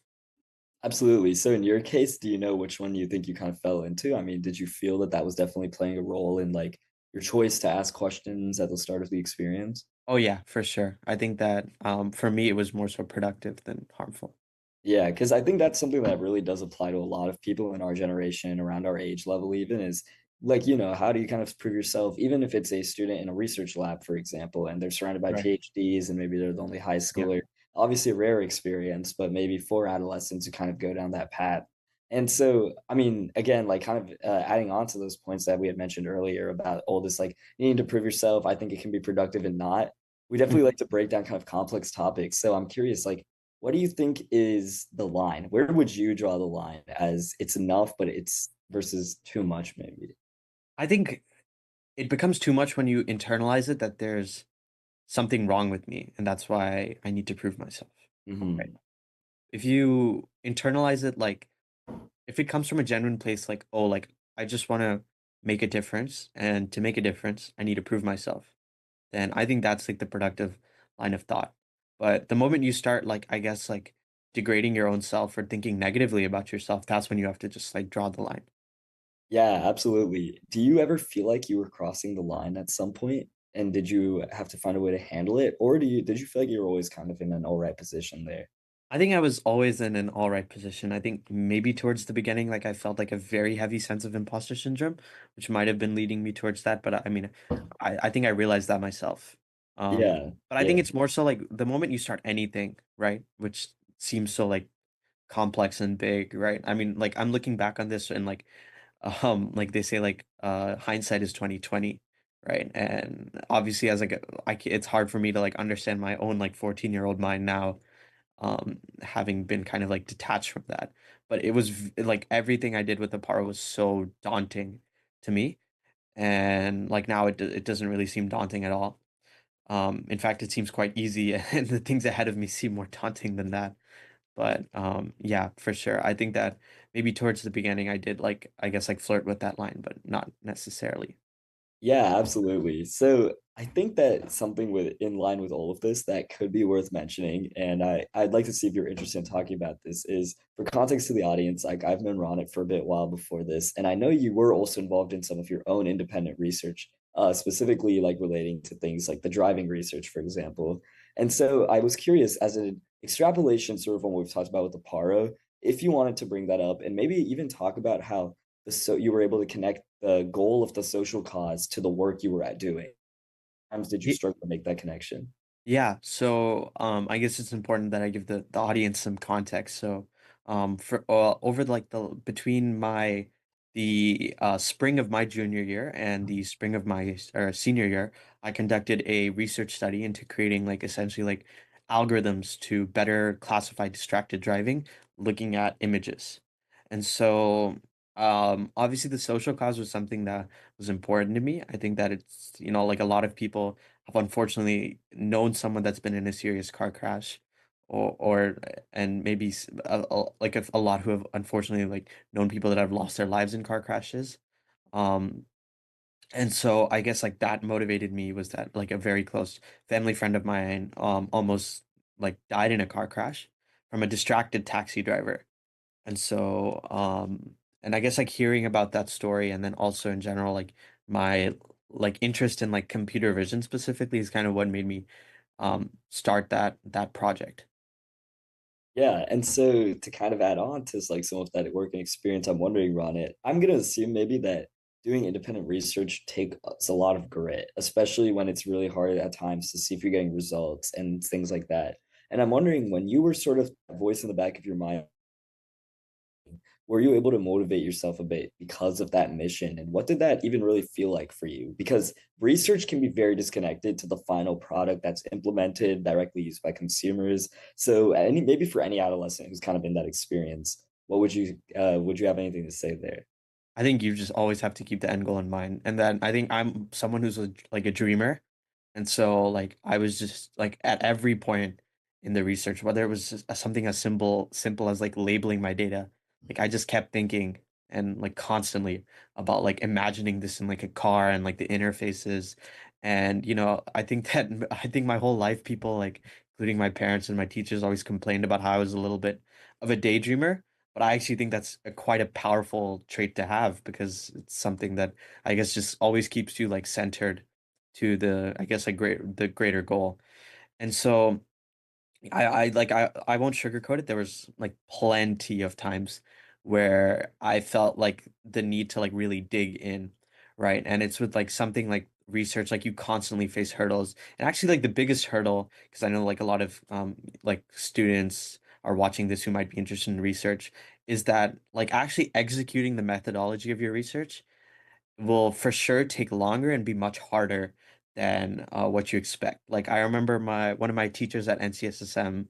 Absolutely. So in your case, do you know which one you think you kind of fell into? I mean, did you feel that that was definitely playing a role in like your choice to ask questions at the start of the experience? Oh yeah, for sure. I think that for me it was more so productive than harmful. Yeah, because I think that's something that really does apply to a lot of people in our generation, around our age level, even is like, how do you kind of prove yourself, even if it's a student in a research lab, for example, and they're surrounded by Right. PhDs and maybe they're the only high Yeah. schooler, obviously a rare experience, but maybe for adolescents who kind of go down that path. And so, I mean, again, like kind of adding on to those points that we had mentioned earlier about all this, like needing to prove yourself, I think it can be productive and not. We definitely Mhm. like to break down kind of complex topics. So I'm curious, like, what do you think is the line? Where would you draw the line as it's enough, but it's versus too much, maybe? I think it becomes too much when you internalize it that there's something wrong with me, and that's why I need to prove myself. Right. Hmm. If you internalize it, like if it comes from a genuine place, like, oh, like I just want to make a difference, and to make a difference, I need to prove myself, then I think that's like the productive line of thought. But the moment you start, like, I guess, like degrading your own self or thinking negatively about yourself, that's when you have to just like draw the line. Yeah, absolutely. Do you ever feel like you were crossing the line at some point? And did you have to find a way to handle it? Or did you feel like you were always kind of in an all right position there? I think I was always in an all right position. I think maybe towards the beginning, like I felt like a very heavy sense of imposter syndrome, which might have been leading me towards that. But I mean, I think I realized that myself. Yeah, But I think yeah. it's more so like the moment you start anything, right? Which seems so like complex and big, right? I mean, like I'm looking back on this and like they say like hindsight is 2020, right? And obviously as like it's hard for me to like understand my own like 14-year-old mind now, having been kind of like detached from that. But it was like everything I did with the Aparo was so daunting to me, and like now it doesn't really seem daunting at all. In fact, it seems quite easy, and the things ahead of me seem more daunting than that. But yeah, for sure. I think that maybe towards the beginning I did like I guess like flirt with that line, but not necessarily. Yeah, absolutely. So I think that something with in line with all of this that could be worth mentioning, and I'd like to see if you're interested in talking about this, is for context to the audience, like I've known Ronit for a bit while before this, and I know you were also involved in some of your own independent research, specifically like relating to things like the driving research, for example. And so I was curious, as an extrapolation sort of on what we've talked about with the Paro, if you wanted to bring that up and maybe even talk about how so you were able to connect the goal of the social cause to the work you were at doing. Times did you struggle to make that connection? Yeah, so I guess it's important that I give the audience some context. So for over like the between my the spring of my junior year and the spring of my senior year, I conducted a research study into creating like essentially like algorithms to better classify distracted driving, looking at images. And so obviously the social cause was something that was important to me. I think that it's, like a lot of people have unfortunately known someone that's been in a serious car crash, or and maybe like a lot who have unfortunately like known people that have lost their lives in car crashes. Um, and so I guess like that motivated me, was that like a very close family friend of mine almost like died in a car crash from a distracted taxi driver. And so, and I guess like hearing about that story, and then also in general, like my like interest in like computer vision specifically is kind of what made me start that project. Yeah, and so to kind of add on to like some of that working experience, I'm wondering, Ron, I'm gonna assume maybe that doing independent research takes a lot of grit, especially when it's really hard at times to see if you're getting results and things like that. And I'm wondering when you were sort of a voice in the back of your mind, were you able to motivate yourself a bit because of that mission? And what did that even really feel like for you? Because research can be very disconnected to the final product that's implemented, directly used by consumers. So any maybe for any adolescent who's kind of in that experience, what would you have anything to say there? I think you just always have to keep the end goal in mind. And then I think I'm someone who's like a dreamer. And so like I was just like at every point in the research, whether it was just something as simple as like labeling my data, like I just kept thinking and like constantly about like imagining this in like a car and like the interfaces. And I think that I think my whole life people like including my parents and my teachers always complained about how I was a little bit of a daydreamer. But I actually think that's quite a powerful trait to have because it's something that I guess just always keeps you like centered to the I guess like the greater goal. And so I won't sugarcoat it. There was like plenty of times where I felt like the need to like really dig in, right? And it's with like something like research, like you constantly face hurdles. And actually like the biggest hurdle, because I know like a lot of like students are watching this who might be interested in research, is that like actually executing the methodology of your research will for sure take longer and be much harder than what you expect. Like I remember my one of my teachers at NCSSM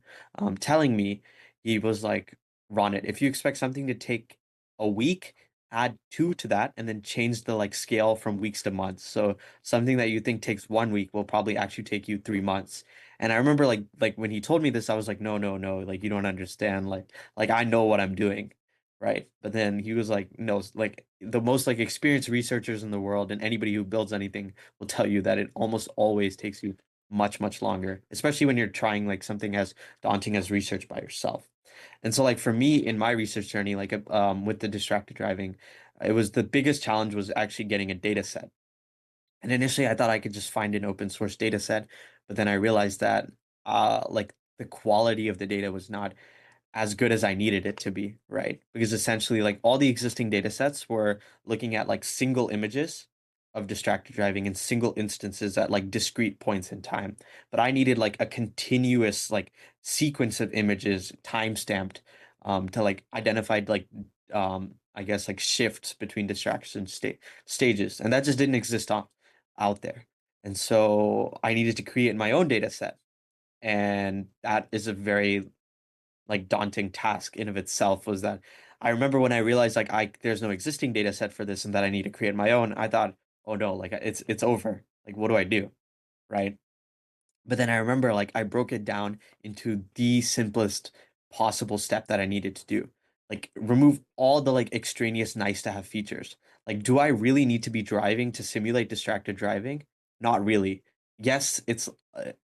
telling me he was like, Ronit, if you expect something to take a week, add two to that and then change the like scale from weeks to months. So something that you think takes 1 week will probably actually take you 3 months. And I remember like when he told me this, I was like, no, no, no, like you don't understand. Like I know what I'm doing. Right. But then he was like, no, like the most like experienced researchers in the world and anybody who builds anything will tell you that it almost always takes you much, much longer, especially when you're trying like something as daunting as research by yourself. And so like for me in my research journey, like with the distracted driving, it was the biggest challenge was actually getting a data set. And initially I thought I could just find an open source data set, but then I realized that like the quality of the data was not as good as I needed it to be, right? Because essentially, like all the existing data sets were looking at like single images of distracted driving in single instances at like discrete points in time. But I needed like a continuous like sequence of images time-stamped to like identify like I guess like shifts between distraction stages. And that just didn't exist out there. And so I needed to create my own data set. And that is a very like daunting task in of itself was that I remember when I realized like I there's no existing data set for this and that I need to create my own, I thought, oh no, like it's over. Like what do I do? Right? But then I remember like I broke it down into the simplest possible step that I needed to do. Like remove all the like extraneous nice to have features. Like, do I really need to be driving to simulate distracted driving? Not really. Yes, it's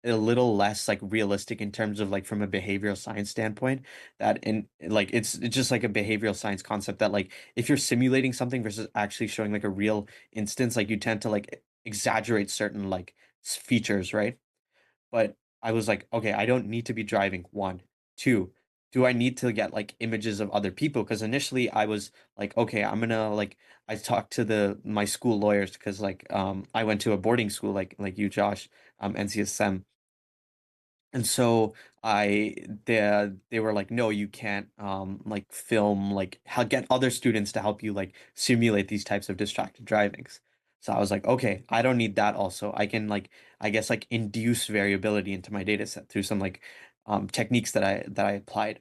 a little less like realistic in terms of like from a behavioral science standpoint that in like it's just like a behavioral science concept that like if you're simulating something versus actually showing like a real instance, like you tend to like exaggerate certain like features, right? But I was like, okay, I don't need to be driving. One, two, do I need to get like images of other people? Because initially I was like, okay, I'm gonna like I talked to the my school lawyers because like I went to a boarding school like you, Josh, NCSM. And so they were like, no, you can't like film like how get other students to help you like simulate these types of distracted drivings. So I was like, okay, I don't need that also. I can like I guess like induce variability into my data set through some like techniques that I applied.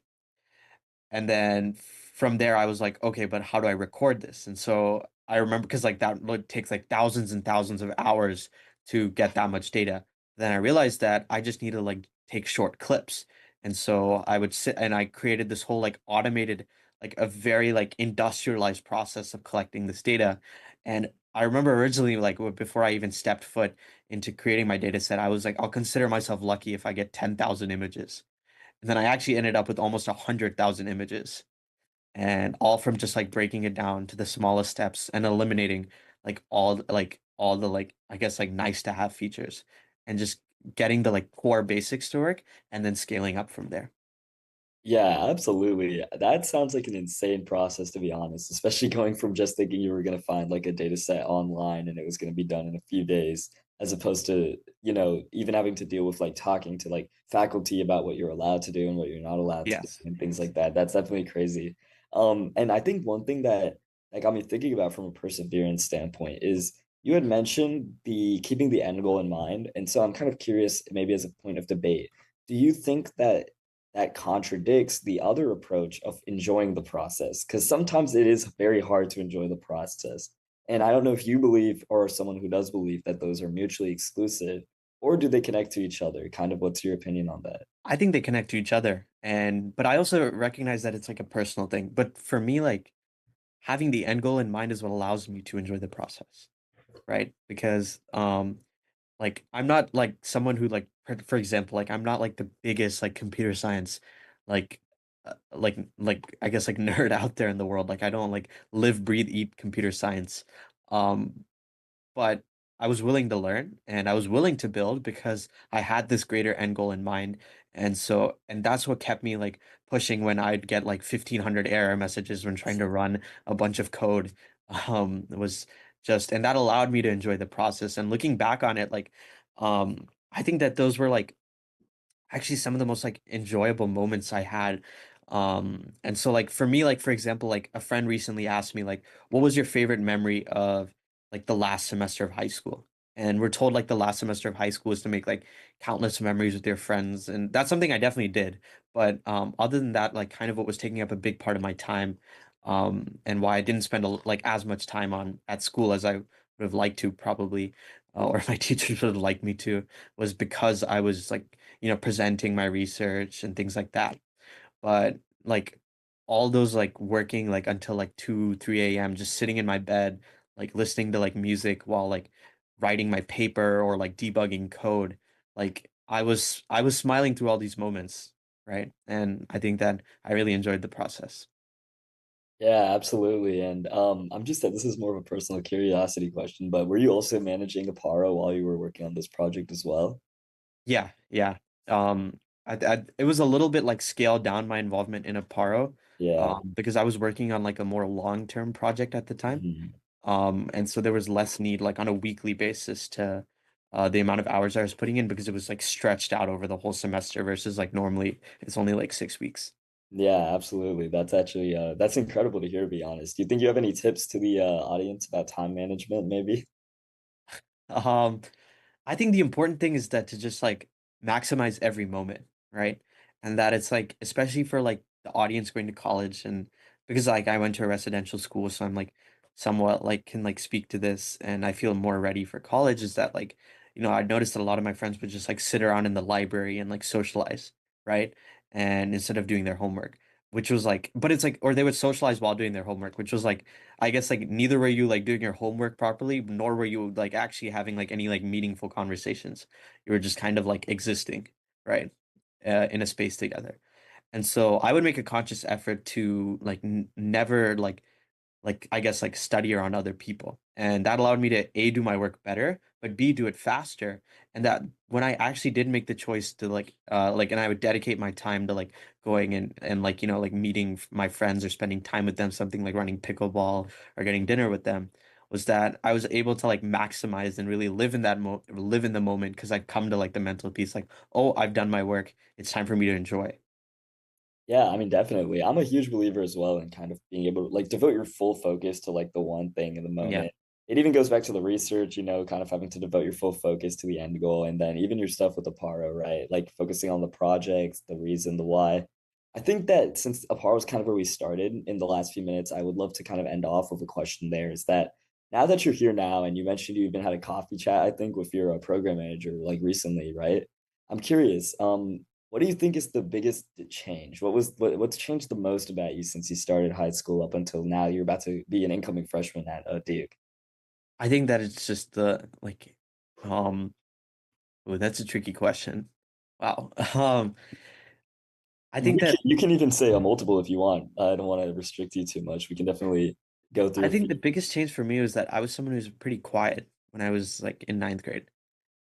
And then from there, I was like, okay, but how do I record this? And so I remember because like that takes like thousands and thousands of hours to get that much data. Then I realized that I just need to like take short clips. And so I would sit and I created this whole like automated, like a very like industrialized process of collecting this data. And I remember originally, like before I even stepped foot into creating my data set, I was like, I'll consider myself lucky if I get 10,000 images. And then I actually ended up with almost 100,000 images, and all from just like breaking it down to the smallest steps and eliminating like all the like I guess like nice to have features and just getting the like core basics to work and then scaling up from there. Yeah, absolutely. That sounds like an insane process, to be honest, especially going from just thinking you were going to find like a data set online and it was going to be done in a few days, as opposed to, even having to deal with like talking to like faculty about what you're allowed to do and what you're not allowed to do Yes. and things like that. That's definitely crazy. And I think one thing that got me thinking about from a perseverance standpoint is you had mentioned the keeping the end goal in mind. And so I'm kind of curious, maybe as a point of debate, do you think that contradicts the other approach of enjoying the process? Because sometimes it is very hard to enjoy the process. And I don't know if you believe or someone who does believe that those are mutually exclusive, or do they connect to each other? Kind of what's your opinion on that? I think they connect to each other, and but I also recognize that it's like a personal thing. But for me, like having the end goal in mind is what allows me to enjoy the process, right? Because like I'm not like someone who like for example, like I'm not like the biggest like computer science like like I guess like nerd out there in the world. Like I don't like live, breathe, eat computer science. Um but I was willing to learn and I was willing to build because I had this greater end goal in mind. And so, and that's what kept me like pushing when I'd get like 1,500 error messages when trying to run a bunch of code. It was just, and that allowed me to enjoy the process. And looking back on it, like, I think that those were like actually some of the most like enjoyable moments I had. And so like for me, like for example, like a friend recently asked me like, what was your favorite memory of like the last semester of high school? And we're told like the last semester of high school is to make like countless memories with your friends. And that's something I definitely did. But other than that, like kind of what was taking up a big part of my time, and why I didn't spend like as much time on at school as I would have liked to probably, or my teachers would have liked me to, was because I was like presenting my research and things like that. But like all those like working like until like 2, 3 a.m., just sitting in my bed, like listening to like music while like writing my paper or like debugging code, like I was smiling through all these moments, right? And I think that I really enjoyed the process. Yeah, absolutely. And I'm just this is more of a personal curiosity question, but were you also managing a Paro while you were working on this project as well? Yeah, yeah. It was a little bit like scaled down my involvement in a Paro, Yeah. because I was working on like a more long-term project at the time. Mhm. And so there was less need like on a weekly basis to the amount of hours I was putting in because it was like stretched out over the whole semester versus like normally it's only like 6 weeks. Yeah, absolutely. That's actually that's incredible to hear, to be honest. Do you think you have any tips to the audience about time management, maybe? Um, I think the important thing is that to just like maximize every moment, right? And that it's like, especially for like the audience going to college, and because like I went to a residential school, so I'm like somewhat like can like speak to this and I feel more ready for college, is that like, I noticed that a lot of my friends would just like sit around in the library and like socialize, right? And instead of doing their homework, which was like, but it's like, or they would socialize while doing their homework, which was like, I guess like neither were you like doing your homework properly, nor were you like actually having like any like meaningful conversations. You were just kind of like existing, right? In a space together. And so I would make a conscious effort to like n never like I guess like study around other people. And that allowed me to A, do my work better, but B, do it faster. And that when I actually did make the choice to like and I would dedicate my time to like going and like like meeting my friends or spending time with them, something like running pickleball or getting dinner with them, was that I was able to like maximize and really live in that live in the moment because I'd come to like the mental peace like, oh, I've done my work. It's time for me to enjoy. Yeah, I mean, definitely. I'm a huge believer as well in kind of being able to like devote your full focus to like the one thing in the Yeah. moment. It even goes back to the research, kind of having to devote your full focus to the end goal. And then even your stuff with Aparo, right? Like focusing on the projects, the reason, the why. I think that since Aparo is kind of where we started in the last few minutes, I would love to kind of end off with a question there is that now that you're here now and you mentioned you even had a coffee chat, I think, with your program manager like recently, right? I'm curious. What do you think is the biggest change? What's changed the most about you since you started high school up until now? You're about to be an incoming freshman at Duke. I think that it's just the like um oh, that's a tricky question. Wow. I think that You can even say a multiple if you want. I don't want to restrict you too much. We can definitely go through I a think few. the biggest change for me was that I was someone who's pretty quiet when I was like in ninth grade.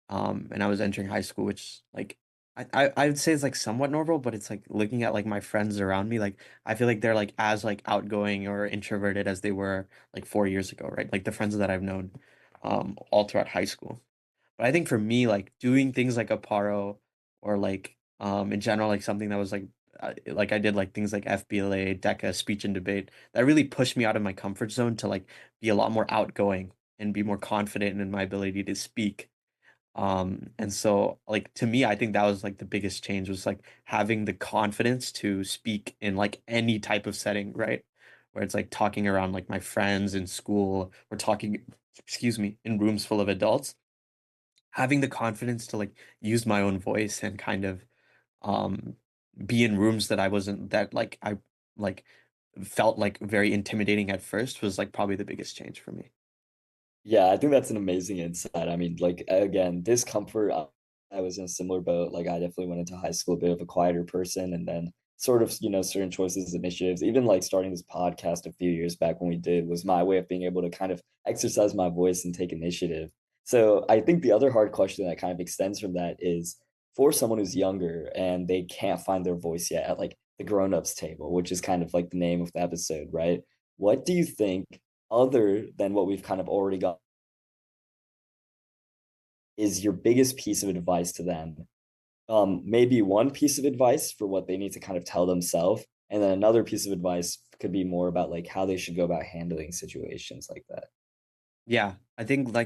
And I was entering high school, which like I would say is like somewhat normal, but it's like looking at like my friends around me, like I feel like they're like as like outgoing or introverted as they were like 4 years ago, right? Like the friends that I've known all throughout high school. But I think for me, like doing things like a paro or like in general, like something that was like I did like things like FBLA, DECA, speech and debate, that really pushed me out of my comfort zone to like be a lot more outgoing and be more confident in my ability to speak. And so like to me, I think that was like the biggest change was like having the confidence to speak in like any type of setting, right? Where it's like talking around like my friends in school or talking, excuse me, in rooms full of adults. having the confidence to like use my own voice and kind of um be in rooms that I wasn't that like I like felt like very intimidating at first was like probably the biggest change for me. Yeah, I think that's an amazing insight. I mean, like again, discomfort. I was in a similar boat. Like I definitely went into high school a bit of a quieter person, and then sort of, certain choices, initiatives, even like starting this podcast a few years back when we did was my way of being able to kind of exercise my voice and take initiative. So I think the other hard question that kind of extends from that is for someone who's younger and they can't find their voice yet at like the grown-ups table, which is kind of like the name of the episode, right? What do you think other than what we've kind of already got is your biggest piece of advice to them? Maybe one piece of advice for what they need to kind of tell themselves, and then another piece of advice could be more about like how they should go about handling situations like that. Yeah, I think I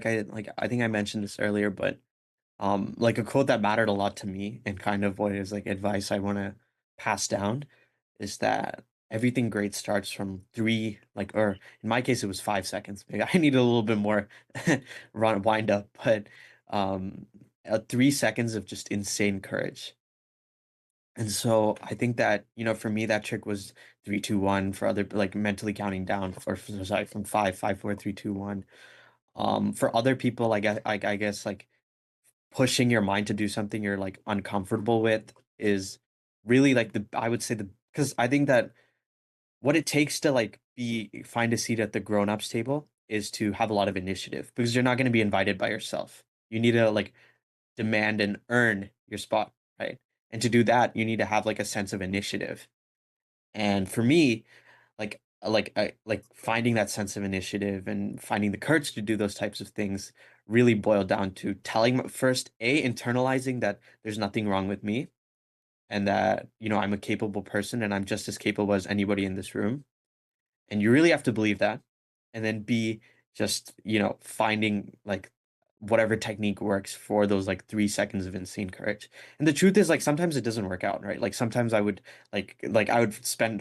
think I mentioned this earlier, but like a quote that mattered a lot to me and kind of what is like advice I want to pass down is that everything great starts from three, like, or in my case, it was 5 seconds. Maybe I need a little bit more wind up, but 3 seconds of just insane courage. And so I think that, for me, that trick was 3, 2, 1 for other, like mentally counting down, or sorry, from 5, 5, 4, 3, 2, 1. For other people, I guess like pushing your mind to do something you're like uncomfortable with is really like I would say because I think that what it takes to like find a seat at the grown-ups table is to have a lot of initiative because you're not going to be invited by yourself. You need to like demand and earn your spot, right? And to do that, you need to have like a sense of initiative. And for me, like finding that sense of initiative and finding the courage to do those types of things really boiled down to first, internalizing that there's nothing wrong with me and that, I'm a capable person and I'm just as capable as anybody in this room. And you really have to believe that. And then B, just, finding like whatever technique works for those like 3 seconds of insane courage. And the truth is like sometimes it doesn't work out, right? Like sometimes I would I would spend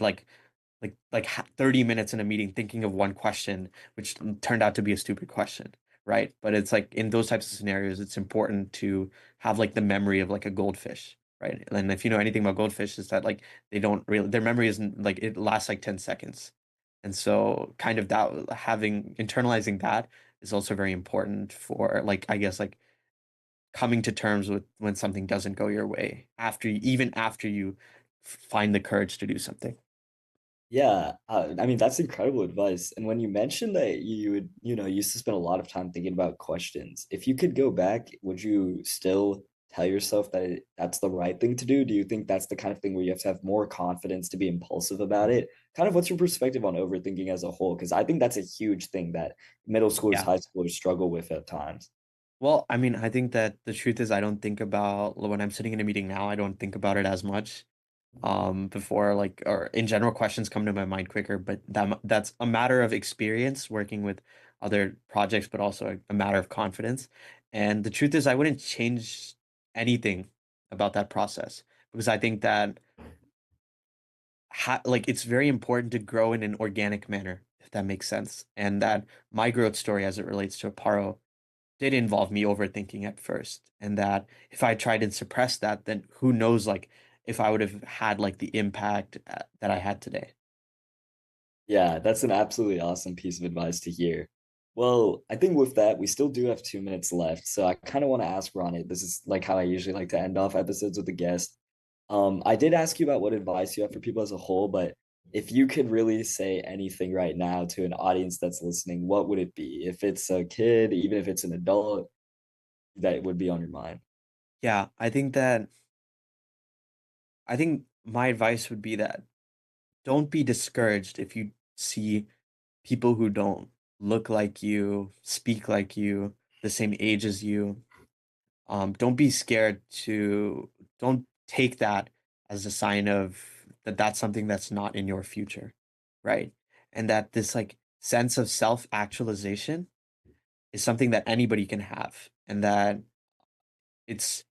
30 minutes in a meeting thinking of one question, which turned out to be a stupid question, right? But it's like in those types of scenarios, it's important to have like the memory of like a goldfish, right? And if you know anything about goldfish, is that like they don't really, their memory isn't like it lasts like 10 seconds. And so kind of that internalizing that is also very important for like, I guess like coming to terms with when something doesn't go your way even after you find the courage to do something. Yeah, I mean that's incredible advice. And when you mentioned that you would, used to spend a lot of time thinking about questions, if you could go back, would you still tell yourself that that's the right thing to do? Do you think that's the kind of thing where you have to have more confidence to be impulsive about it? Kind of what's your perspective on overthinking as a whole? Because I think that's a huge thing that middle schoolers, Yeah. high schoolers struggle with at times. Well, I mean, I think that the truth is I don't think about when I'm sitting in a meeting now, I don't think about it as much. Before like or in general questions come to my mind quicker, but that's a matter of experience working with other projects, but also a matter of confidence. And the truth is I wouldn't change anything about that process because I think that like it's very important to grow in an organic manner, if that makes sense. And that my growth story as it relates to Aparo did involve me overthinking at first. And that if I tried and suppressed that, then who knows, like, if I would have had like the impact that I had today. Yeah, that's an absolutely awesome piece of advice to hear. Well, I think with that, we still do have 2 minutes left. So I kind of want to ask Ronnie, this is like how I usually like to end off episodes with a guest. I did ask you about what advice you have for people as a whole, but if you could really say anything right now to an audience that's listening, what would it be? If it's a kid, even if it's an adult, that would be on your mind. Yeah, I think my advice would be that don't be discouraged if you see people who don't look like you, speak like you, the same age as you. Don't be scared to don't take that as a sign of that that's something that's not in your future, right? And that this like sense of self-actualization is something that anybody can have, and that it's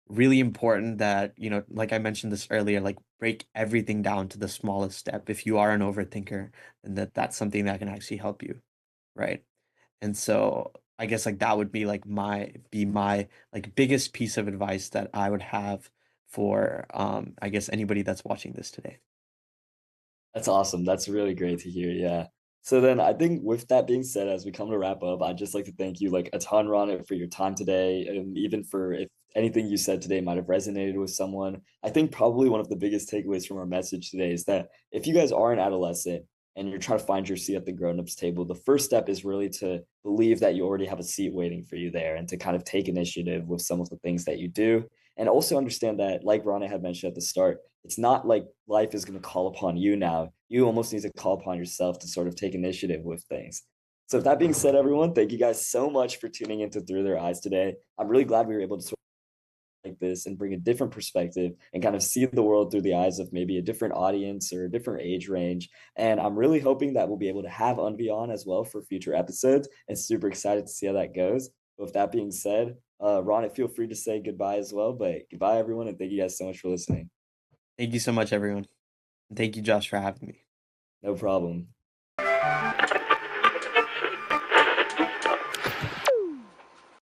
really important that, like I mentioned this earlier, like break everything down to the smallest step. If you are an overthinker, then that's something that can actually help you, right? And so I guess like that would be like my like biggest piece of advice that I would have for I guess anybody that's watching this today. That's awesome. That's really great to hear. Yeah. So then I think with that being said, as we come to wrap up, I'd just like to thank you like a ton, Ron, for your time today. And even for if anything you said today might have resonated with someone. I think probably one of the biggest takeaways from our message today is that if you guys are an adolescent and you're trying to find your seat at the grown-ups table, the first step is really to believe that you already have a seat waiting for you there and to kind of take initiative with some of the things that you do. And also understand that, like Rana had mentioned at the start, it's not like life is going to call upon you now. You almost need to call upon yourself to sort of take initiative with things. So, with that being said, everyone, thank you guys so much for tuning into Through Their Eyes today. I'm really glad we were able to sort of like this and bring a different perspective and kind of see the world through the eyes of maybe a different audience or a different age range. And I'm really hoping that we'll be able to have Unvi on as well for future episodes and super excited to see how that goes. But with that being said, Ron, feel free to say goodbye as well. But goodbye, everyone, and thank you guys so much for listening. Thank you so much, everyone. And thank you, Josh, for having me. No problem.